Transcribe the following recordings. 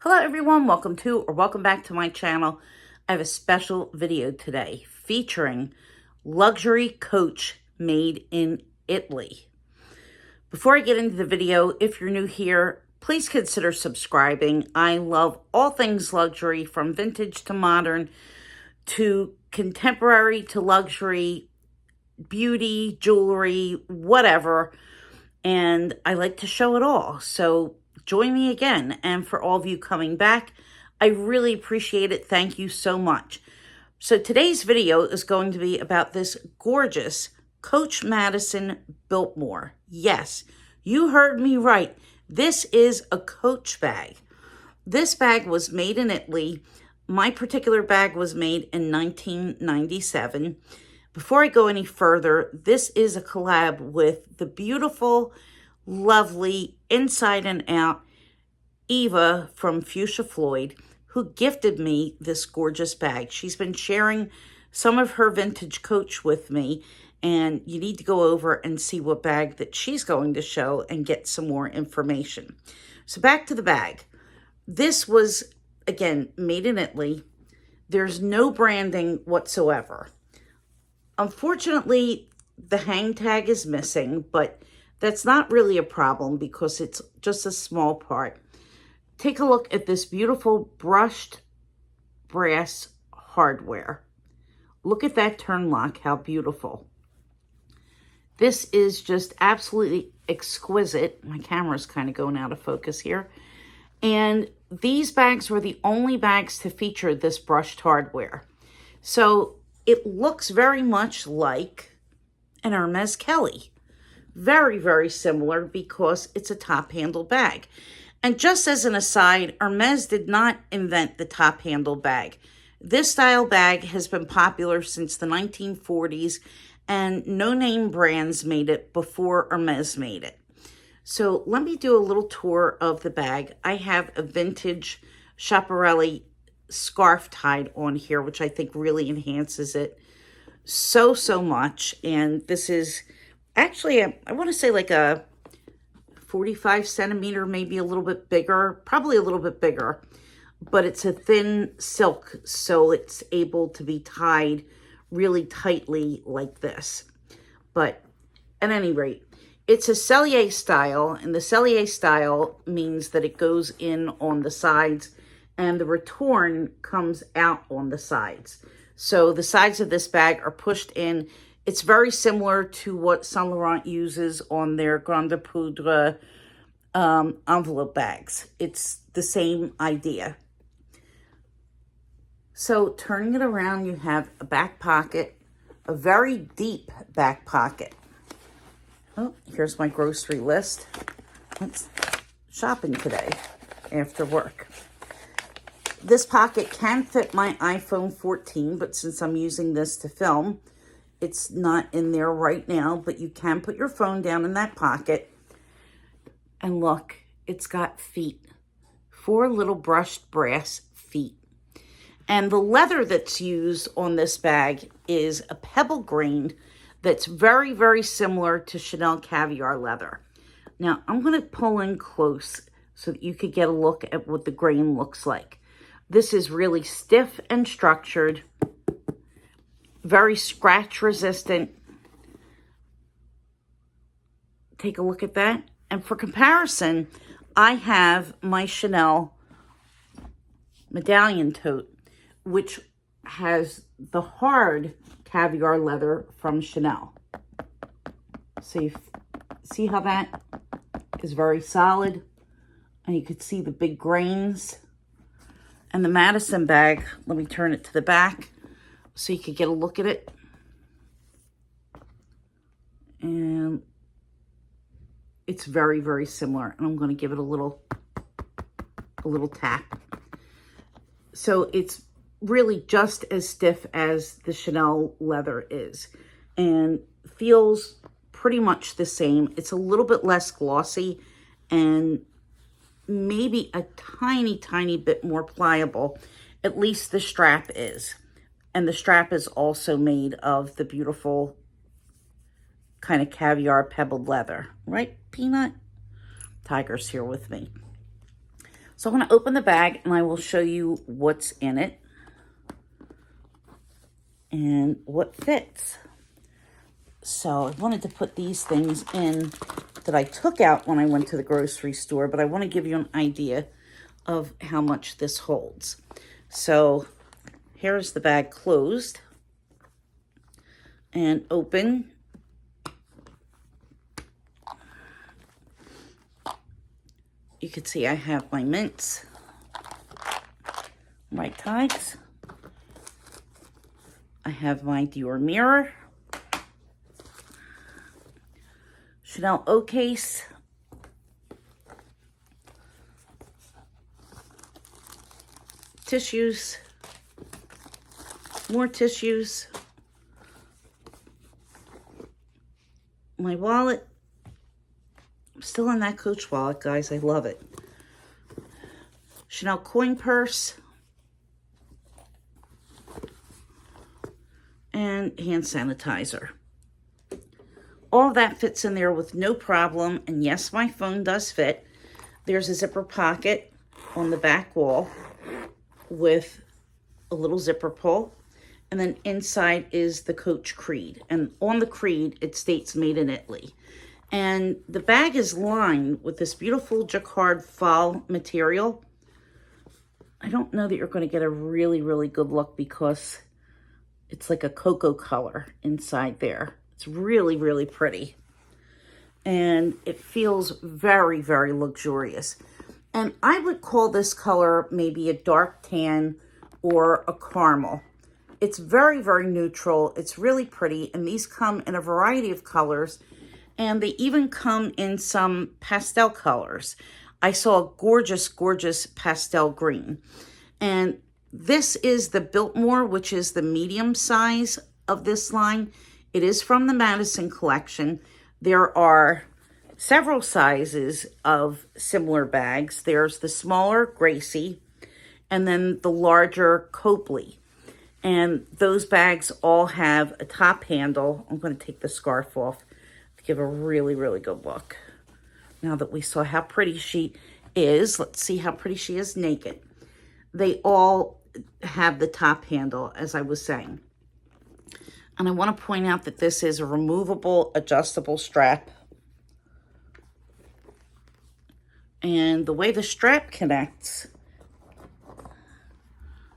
Hello everyone, welcome back to my channel. I have a special video today featuring luxury Coach made in Italy. Before I get into the video, if you're new here, please consider subscribing. I love all things luxury, from vintage to modern to contemporary to luxury, beauty, jewelry, whatever. And I like to show it all. So join me again. And for all of you coming back, I really appreciate it. Thank you so much. So today's video is going to be about this gorgeous Coach Madison Biltmore. Yes, you heard me right. This is a Coach bag. This bag was made in Italy. My particular bag was made in 1997. Before I go any further, this is a collab with the beautiful, lovely, inside and out Eva from Fuchsia Floyd, who gifted me this gorgeous bag. She's been sharing some of her vintage Coach with me, and you need to go over and see what bag that she's going to show and get some more information. So back to the bag. This was, again, made in Italy. There's no branding whatsoever. Unfortunately, the hang tag is missing, but that's not really a problem because it's just a small part. Take a look at this beautiful brushed brass hardware. Look at that turn lock, how beautiful. This is just absolutely exquisite. My camera's kind of going out of focus here. And these bags were the only bags to feature this brushed hardware. So it looks very much like an Hermes Kelly. Very, very similar because it's a top handle bag. And just as an aside, Hermes did not invent the top handle bag. This style bag has been popular since the 1940s, and no-name brands made it before Hermes made it. So let me do a little tour of the bag. I have a vintage Schiaparelli scarf tied on here, which I think really enhances it so much. And this is actually, I want to say like a 45 centimeter, maybe a little bit bigger, probably a little bit bigger, but it's a thin silk, so it's able to be tied really tightly like this. But at any rate, it's a Cellier style, and the Cellier style means that it goes in on the sides and the return comes out on the sides. So the sides of this bag are pushed in. It's very similar to what Saint Laurent uses on their Grande Poudre envelope bags. It's the same idea. So turning it around, you have a back pocket, a very deep back pocket. Oh, here's my grocery list. It's shopping today after work. This pocket can fit my iPhone 14, but since I'm using this to film, it's not in there right now, but you can put your phone down in that pocket. And look, it's got feet, 4 little brushed brass feet. And the leather that's used on this bag is a pebble grain that's very, very similar to Chanel caviar leather. Now, I'm going to pull in close so that you could get a look at what the grain looks like. This is really stiff and structured, very scratch resistant. Take a look at that. And for comparison, I have my Chanel medallion tote, which has the hard caviar leather from Chanel. So you see how that is very solid, and you could see the big grains. And the Madison bag, let me turn it to the back so you could get a look at it. And it's very, very similar. And I'm going to give it a little tap. So it's really just as stiff as the Chanel leather is, and feels pretty much the same. It's a little bit less glossy and maybe a tiny bit more pliable. At least the strap is. And the strap is also made of the beautiful kind of caviar pebbled leather. Right, Peanut? Tiger's here with me. So I'm going to open the bag and I will show you what's in it and what fits. So I wanted to put these things in that I took out when I went to the grocery store, but I want to give you an idea of how much this holds. So here's the bag closed and open. You can see I have my mints, my tags. I have my Dior mirror, Chanel O case, tissues, more tissues, my wallet. I'm still in that Coach wallet, guys. I love it. Chanel coin purse. And hand sanitizer. All of that fits in there with no problem. And yes, my phone does fit. There's a zipper pocket on the back wall with a little zipper pull. And then inside is the Coach Creed. And on the Creed, it states Made in Italy. And the bag is lined with this beautiful jacquard fall material. I don't know that you're going to get a really, really good look because it's like a cocoa color inside there. It's really, really pretty. And it feels very, very luxurious. And I would call this color maybe a dark tan or a caramel. It's very, very neutral. It's really pretty. And these come in a variety of colors. And they even come in some pastel colors. I saw a gorgeous, gorgeous pastel green. And this is the Biltmore, which is the medium size of this line. It is from the Madison collection. There are several sizes of similar bags. There's the smaller Gracie and then the larger Copley. And those bags all have a top handle. I'm going to take the scarf off to give a really, really good look. Now that we saw how pretty she is, let's see how pretty she is naked. They all have the top handle, as I was saying. And I want to point out that this is a removable, adjustable strap. And the way the strap connects,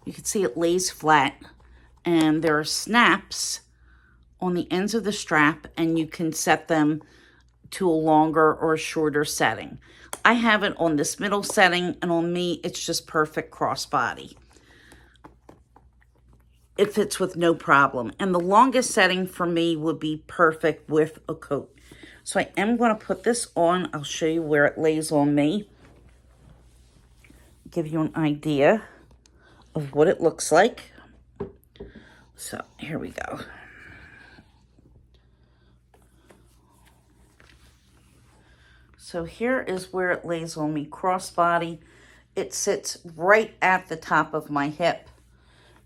you can see it lays flat. And there are snaps on the ends of the strap, and you can set them to a longer or a shorter setting. I have it on this middle setting, and on me, it's just perfect crossbody. It fits with no problem. And the longest setting for me would be perfect with a coat. So I am going to put this on. I'll show you where it lays on me. Give you an idea of what it looks like. So here we go. So here is where it lays on me crossbody. It sits right at the top of my hip.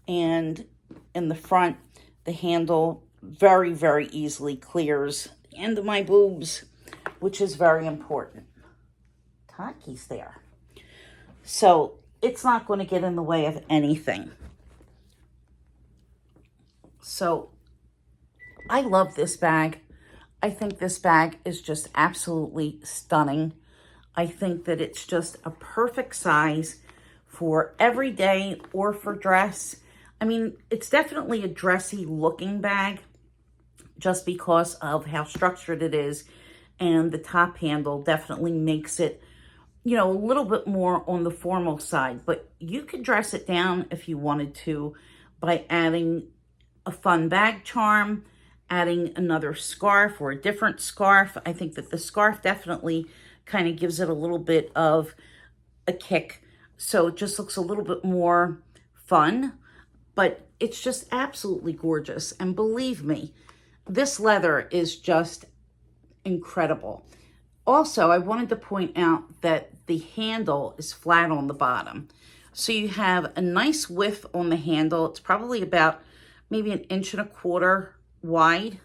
And in the front, the handle very, very easily clears the end of my boobs, which is very important. Taki's there. So it's not going to get in the way of anything. So I love this bag. I think this bag is just absolutely stunning. I think that it's just a perfect size for every day or for dress. I mean, it's definitely a dressy looking bag just because of how structured it is. And the top handle definitely makes it, you know, a little bit more on the formal side. But you could dress it down if you wanted to by adding a fun bag charm, adding another scarf or a different scarf. I think that the scarf definitely kind of gives it a little bit of a kick. So it just looks a little bit more fun, but it's just absolutely gorgeous. And believe me, this leather is just incredible. Also, I wanted to point out that the handle is flat on the bottom. So you have a nice width on the handle. It's probably about maybe 1.25 inches wide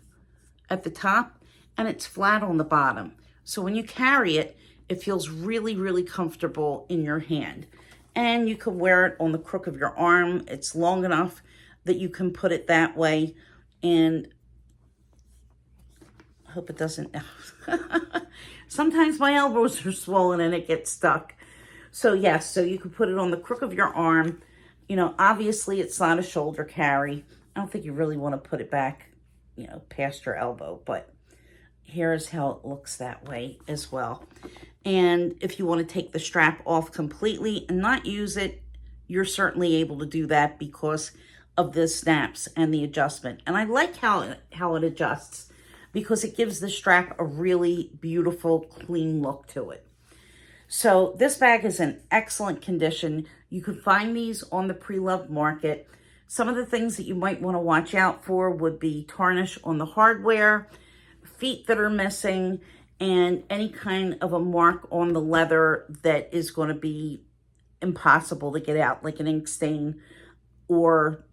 at the top, and it's flat on the bottom. So when you carry it, It feels really, really comfortable in your hand. And you can wear it on the crook of your arm. It's long enough that you can put it that way. And I hope it doesn't. Sometimes my elbows are swollen and it gets stuck. So yes, so you can put it on the crook of your arm. You know, obviously it's not a shoulder carry. I don't think you really want to put it back, you know, past your elbow, but here's how it looks that way as well. And if you want to take the strap off completely and not use it, you're certainly able to do that because of the snaps and the adjustment. And I like how it adjusts because it gives the strap a really beautiful, clean look to it. So this bag is in excellent condition. You can find these on the pre-loved market. Some of the things that you might want to watch out for would be tarnish on the hardware, feet that are missing, and any kind of a mark on the leather that is going to be impossible to get out, like an ink stain or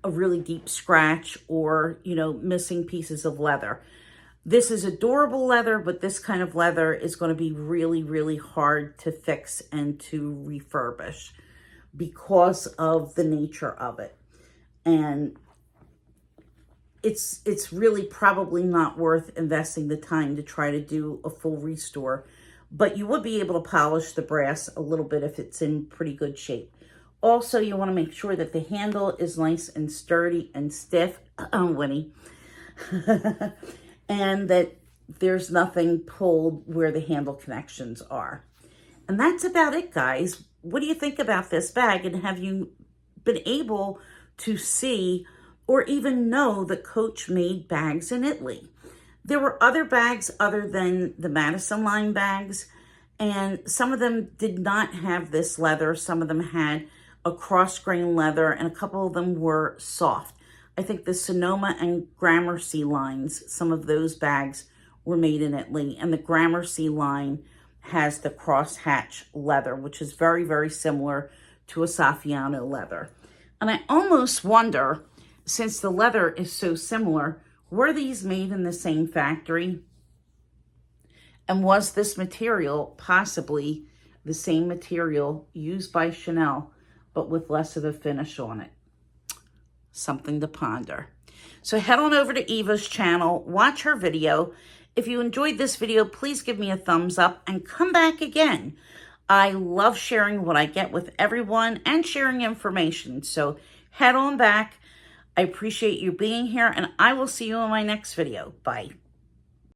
a really deep scratch or, you know, missing pieces of leather. This is adorable leather, but this kind of leather is going to be really, really hard to fix and to refurbish because of the nature of it. And it's really probably not worth investing the time to try to do a full restore, but you would be able to polish the brass a little bit if it's in pretty good shape. Also, you want to make sure that the handle is nice and sturdy and stiff, Winnie, and that there's nothing pulled where the handle connections are. And that's about it, guys. What do you think about this bag? And have you been able to see or even know that Coach made bags in Italy? There were other bags other than the Madison line bags, and some of them did not have this leather. Some of them had a cross-grain leather, and a couple of them were soft. I think the Sonoma and Gramercy lines, some of those bags were made in Italy, and the Gramercy line has the cross-hatch leather, which is very, very similar to a Saffiano leather. And I almost wonder, since the leather is so similar, were these made in the same factory? And was this material possibly the same material used by Chanel, but with less of a finish on it? Something to ponder. So head on over to Eva's channel, watch her video. If you enjoyed this video, please give me a thumbs up and come back again. I love sharing what I get with everyone and sharing information. So head on back. I appreciate you being here, and I will see you in my next video. Bye.